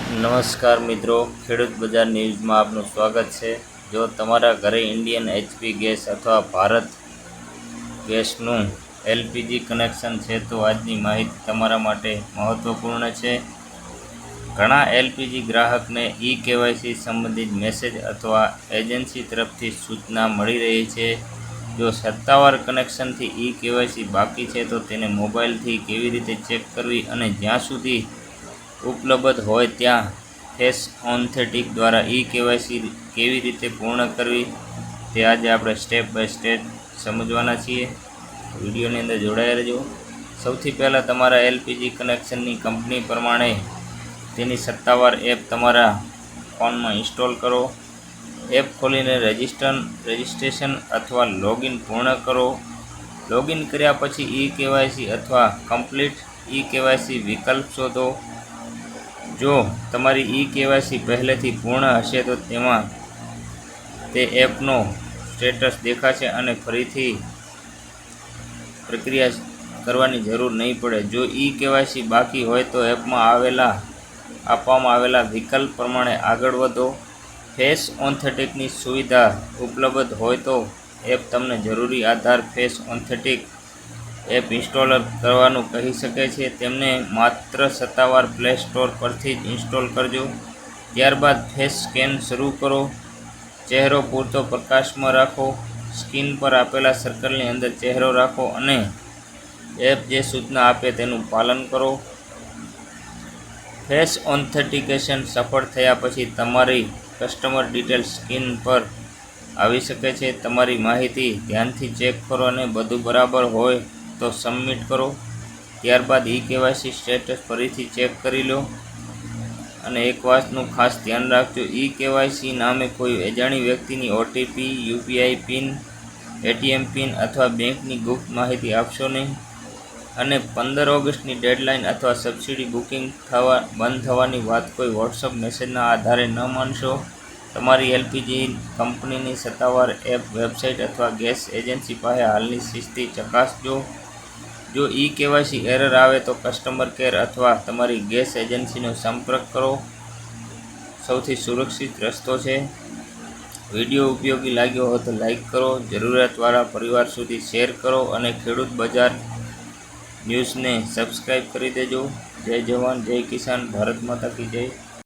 નમસ્કાર મિત્રો, ખેડૂત બજાર ન્યૂઝમાં આપનું સ્વાગત છે। જો તમારા ઘરે ઇન્ડિયન એચપી ગેસ અથવા ભારત ગેસનું એલપીજી કનેક્શન છે તો આજની માહિતી તમારા માટે મહત્વપૂર્ણ છે। ઘણા એલપીજી ગ્રાહકને કેવાયસી સંબંધિત મેસેજ અથવા એજન્સી તરફથી સૂચના મળી રહી છે। જો સત્તાવાર કનેક્શનથી કેવાયસી બાકી છે તો તેને મોબાઈલથી કેવી રીતે ચેક કરવી અને જ્યાં સુધી ઉપલબ્ધ હોય ત્યાં ફેસ ઓથેન્ટિક દ્વારા કેવાયસી કેવી રીતે પૂર્ણ કરવી તે આજે આપણે સ્ટેપ બાય સ્ટેપ સમજવાના છીએ। વિડીયોની અંદર જોડાયા રહેજો। સૌથી પહેલાં તમારા એલપીજી કનેક્શનની કંપની પ્રમાણે તેની સત્તાવાર એપ તમારા ફોનમાં ઇન્સ્ટોલ કરો। એપ ખોલીને રજિસ્ટ્રેશન અથવા લોગિન પૂર્ણ કરો। લોગિન કર્યા પછી કેવાયસી અથવા કમ્પ્લીટ કેવાયસી વિકલ્પ શોધો। જો તમારી કેવાયસી પહેલેથી પૂર્ણ હશે તો તેમાં તે એપનો સ્ટેટસ દેખાશે અને ફરીથી પ્રક્રિયા કરવાની જરૂર નહીં પડે। જો કેવાયસી બાકી હોય તો એપમાં આપવામાં આવેલા વિકલ્પ પ્રમાણે આગળ વધો। ફેસ ઓથેન્ટિકની સુવિધા ઉપલબ્ધ હોય તો એપ તમને જરૂરી આધાર ફેસ ઓથેન્ટિક એપ ઇન્સ્ટોલ કરવાનું કહી શકે છે। તેમને માત્ર સત્તાવાર પ્લે સ્ટોર પરથી જ ઇન્સ્ટોલ કરજો। ત્યારબાદ ફેસ સ્કેન શરૂ કરો। ચહેરો પૂરતો પ્રકાશમાં રાખો। સ્ક્રીન પર આપેલા સર્કલની અંદર ચહેરો રાખો અને એપ જે સૂચના આપે તેનું પાલન કરો। ફેસ ઓથેન્ટિકેશન સફળ થયા પછી તમારી કસ્ટમર ડિટેલ્સ સ્ક્રીન પર આવી શકે છે। તમારી માહિતી ધ્યાનથી ચેક કરો અને બધું બરાબર હોય તો સબમિટ કરો। ત્યારબાદ કેવાયસી સ્ટેટસ ફરીથી ચેક કરી લો। અને એક વાતનું ખાસ ધ્યાન રાખજો, કેવાયસી નામે કોઈ અજાણી વ્યક્તિની OTP, UPI pin, ATM pin અથવા બેંકની ગુપ્ત માહિતી આપશો નહીં। અને 15 ઓગસ્ટની ડેડલાઇન અથવા સબસિડી બુકિંગ બંધ થવાની વાત કોઈ વોટ્સઅપ મેસેજના આધારે ન માનશો। તમારી એલપીજી કંપનીની સત્તાવાર એપ, વેબસાઇટ અથવા ગેસ એજન્સી પાસે હાલની સ્થિતિ ચકાસજો। જો કેવાયસી એરર આવે તો કસ્ટમર કેર અથવા તમારી ગેસ એજન્સીનો સંપર્ક કરો, સૌથી સુરક્ષિત રસ્તો છે। વિડીયો ઉપયોગી લાગ્યો હોય તો લાઈક કરો, જરૂરિયાતવાળા પરિવાર સુધી શેર કરો અને ખેડૂત બજાર ન્યૂઝને સબસ્ક્રાઈબ કરી દેજો। જય જવાન, જય કિસાન, ભારત માતા કી જય।